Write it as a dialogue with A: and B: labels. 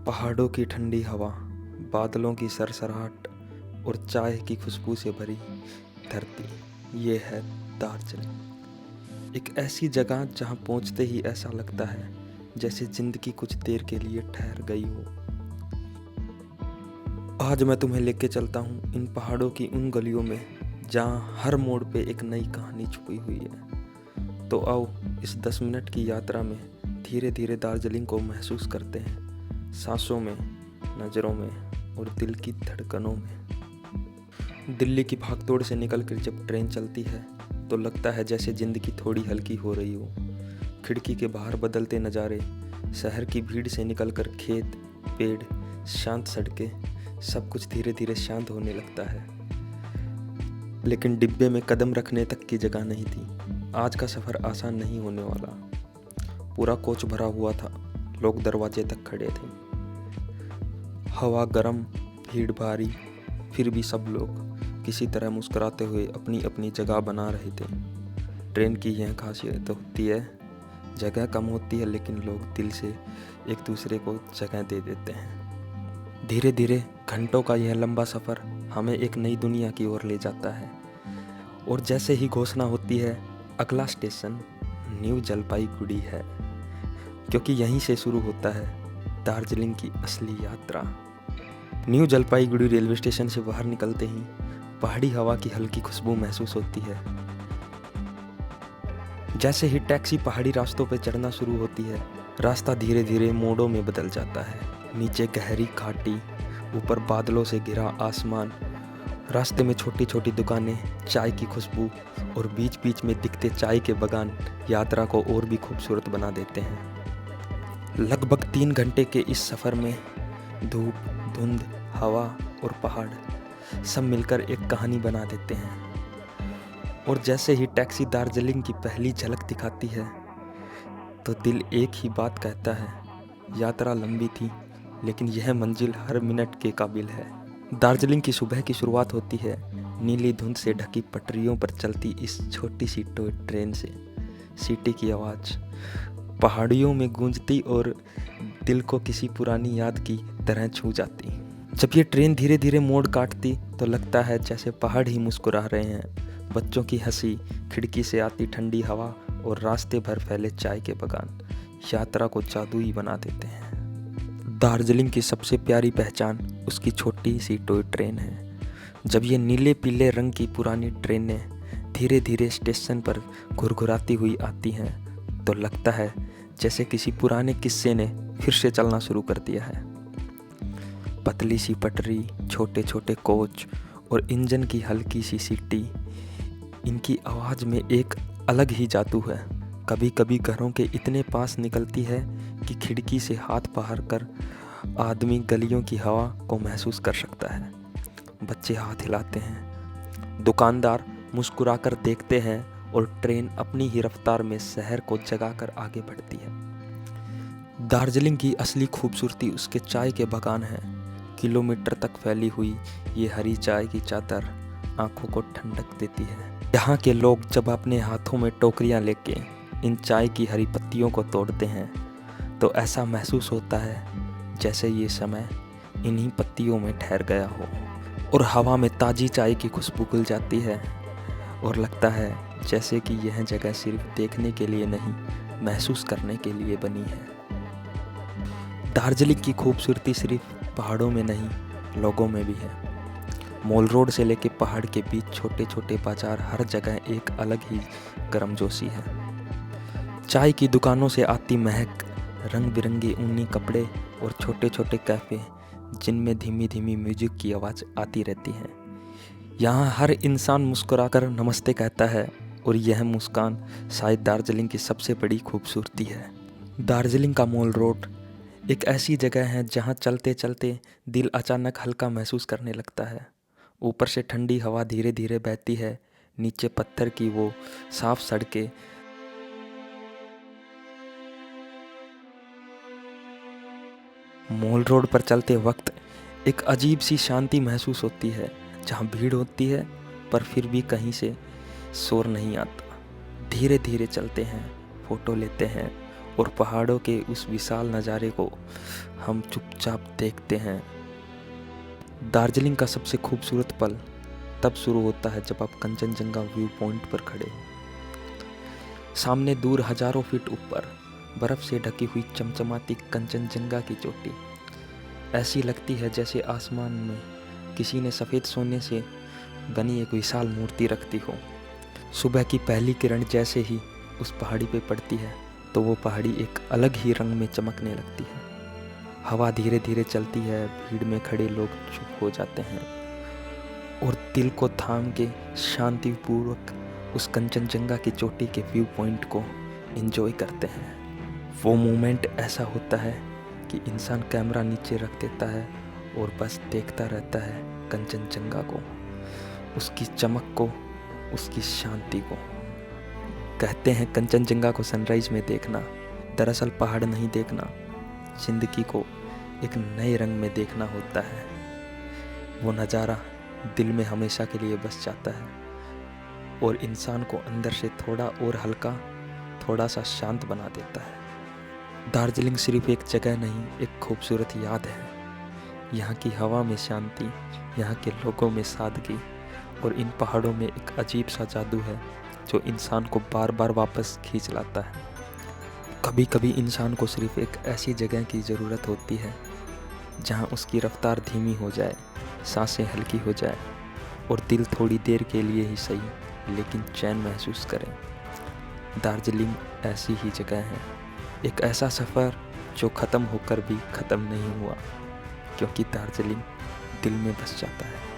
A: पहाड़ों की ठंडी हवा, बादलों की सरसराहट और चाय की खुशबू से भरी धरती, ये है दार्जिलिंग। एक ऐसी जगह जहाँ पहुँचते ही ऐसा लगता है जैसे जिंदगी कुछ देर के लिए ठहर गई हो। आज मैं तुम्हें लेके चलता हूँ इन पहाड़ों की उन गलियों में जहाँ हर मोड़ पे एक नई कहानी छुपी हुई है। तो आओ इस 10 मिनट की यात्रा में धीरे धीरे दार्जिलिंग को महसूस करते हैं, सांसों में, नज़रों में और दिल की धड़कनों में। दिल्ली की भागदौड़ से निकलकर जब ट्रेन चलती है तो लगता है जैसे ज़िंदगी थोड़ी हल्की हो रही हो। खिड़की के बाहर बदलते नज़ारे, शहर की भीड़ से निकलकर खेत, पेड़, शांत सड़कें, सब कुछ धीरे धीरे शांत होने लगता है। लेकिन डिब्बे में कदम रखने तक की जगह नहीं थी। आज का सफ़र आसान नहीं होने वाला। पूरा कोच भरा हुआ था, लोग दरवाजे तक खड़े थे। हवा गर्म, भीड़ भारी, फिर भी सब लोग किसी तरह मुस्कुराते हुए अपनी अपनी जगह बना रहे थे। ट्रेन की यह खासियत होती है, जगह कम होती है लेकिन लोग दिल से एक दूसरे को जगह दे देते हैं। धीरे धीरे घंटों का यह लंबा सफ़र हमें एक नई दुनिया की ओर ले जाता है। और जैसे ही घोषणा होती है, अगला स्टेशन न्यू जलपाईगुड़ी है, क्योंकि यहीं से शुरू होता है दार्जिलिंग की असली यात्रा। न्यू जलपाईगुड़ी रेलवे स्टेशन से बाहर निकलते ही पहाड़ी हवा की हल्की खुशबू महसूस होती है। जैसे ही टैक्सी पहाड़ी रास्तों पर चढ़ना शुरू होती है, रास्ता धीरे धीरे मोड़ों में बदल जाता है। नीचे गहरी घाटी, ऊपर बादलों से घिरा आसमान, रास्ते में छोटी छोटी दुकानें, चाय की खुशबू और बीच बीच में दिखते चाय के बागान यात्रा को और भी खूबसूरत बना देते हैं। लगभग 3 घंटे के इस सफ़र में धूप, धुंध, हवा और पहाड़ सब मिलकर एक कहानी बना देते हैं। और जैसे ही टैक्सी दार्जिलिंग की पहली झलक दिखाती है तो दिल एक ही बात कहता है, यात्रा लंबी थी लेकिन यह मंजिल हर मिनट के काबिल है। दार्जिलिंग की सुबह की शुरुआत होती है नीली धुंध से ढकी पटरियों पर चलती इस छोटी सी टॉय ट्रेन से। सीटी की आवाज़ पहाड़ियों में गूंजती और दिल को किसी पुरानी याद की तरह छू जाती। जब ये ट्रेन धीरे धीरे मोड़ काटती तो लगता है जैसे पहाड़ ही मुस्कुरा रहे हैं। बच्चों की हंसी, खिड़की से आती ठंडी हवा और रास्ते भर फैले चाय के बागान यात्रा को जादुई बना देते हैं। दार्जिलिंग की सबसे प्यारी पहचान उसकी छोटी सी टॉय ट्रेन है। जब ये नीले पीले रंग की पुरानी ट्रेनें धीरे धीरे स्टेशन पर घुरघुराती हुई आती हैं तो लगता है जैसे किसी पुराने किस्से ने फिर से चलना शुरू कर दिया है। पतली सी पटरी, छोटे छोटे कोच और इंजन की हल्की सी सीटी, इनकी आवाज़ में एक अलग ही जादू है। कभी कभी घरों के इतने पास निकलती है कि खिड़की से हाथ बाहर कर आदमी गलियों की हवा को महसूस कर सकता है। बच्चे हाथ हिलाते हैं, दुकानदार मुस्कुराकर देखते हैं और ट्रेन अपनी ही रफ्तार में शहर को जगाकर आगे बढ़ती है। दार्जिलिंग की असली खूबसूरती उसके चाय के बागान हैं। किलोमीटर तक फैली हुई ये हरी चाय की चादर आंखों को ठंडक देती है। यहाँ के लोग जब अपने हाथों में टोकरियाँ लेके इन चाय की हरी पत्तियों को तोड़ते हैं तो ऐसा महसूस होता है जैसे ये समय इन्हीं पत्तियों में ठहर गया हो। और हवा में ताज़ी चाय की खुशबू घुल जाती है और लगता है जैसे कि यह जगह सिर्फ देखने के लिए नहीं, महसूस करने के लिए बनी है। दार्जिलिंग की खूबसूरती सिर्फ पहाड़ों में नहीं, लोगों में भी है। मॉल रोड से लेके पहाड़ के बीच छोटे छोटे बाजार, हर जगह एक अलग ही गर्मजोशी है। चाय की दुकानों से आती महक, रंग बिरंगे ऊनी कपड़े और छोटे छोटे कैफ़े जिनमें धीमी धीमी म्यूजिक की आवाज़ आती रहती है। यहाँ हर इंसान मुस्कुराकर नमस्ते कहता है और यह मुस्कान शायद दार्जिलिंग की सबसे बड़ी खूबसूरती है। दार्जिलिंग का मॉल रोड एक ऐसी जगह है जहाँ चलते चलते दिल अचानक हल्का महसूस करने लगता है। ऊपर से ठंडी हवा धीरे धीरे बहती है, नीचे पत्थर की वो साफ सड़कें, मॉल रोड पर चलते वक्त एक अजीब सी शांति महसूस होती है, जहाँ भीड़ होती है पर फिर भी कहीं से शोर नहीं आता। धीरे धीरे चलते हैं, फ़ोटो लेते हैं और पहाड़ों के उस विशाल नज़ारे को हम चुपचाप देखते हैं। दार्जिलिंग का सबसे खूबसूरत पल तब शुरू होता है जब आप कंचनजंगा व्यू पॉइंट पर खड़े हो। सामने दूर हजारों फीट ऊपर बर्फ से ढकी हुई चमचमाती कंचनजंगा की चोटी ऐसी लगती है जैसे आसमान में किसी ने सफ़ेद सोने से बनी एक विशाल मूर्ति रखती हो। सुबह की पहली किरण जैसे ही उस पहाड़ी पे पड़ती है तो वो पहाड़ी एक अलग ही रंग में चमकने लगती है। हवा धीरे धीरे चलती है, भीड़ में खड़े लोग चुप हो जाते हैं और दिल को थाम के शांतिपूर्वक उस कंचनजंगा की चोटी के व्यू पॉइंट को एंजॉय करते हैं। वो मोमेंट ऐसा होता है कि इंसान कैमरा नीचे रख देता है और बस देखता रहता है कंचनजंगा को, उसकी चमक को, उसकी शांति को। कहते हैं कंचनजंगा को सनराइज में देखना दरअसल पहाड़ नहीं देखना, जिंदगी को एक नए रंग में देखना होता है। वो नज़ारा दिल में हमेशा के लिए बस जाता है और इंसान को अंदर से थोड़ा और हल्का, थोड़ा सा शांत बना देता है। दार्जिलिंग सिर्फ एक जगह नहीं, एक खूबसूरत याद है। यहाँ की हवा में शांति, यहाँ के लोगों में सादगी और इन पहाड़ों में एक अजीब सा जादू है जो इंसान को बार बार वापस खींच लाता है। कभी कभी इंसान को सिर्फ एक ऐसी जगह की ज़रूरत होती है जहाँ उसकी रफ्तार धीमी हो जाए, सांसें हल्की हो जाए और दिल थोड़ी देर के लिए ही सही लेकिन चैन महसूस करें। दार्जिलिंग ऐसी ही जगह है, एक ऐसा सफ़र जो ख़त्म होकर भी ख़त्म नहीं हुआ, क्योंकि दार्जिलिंग दिल में बस जाता है।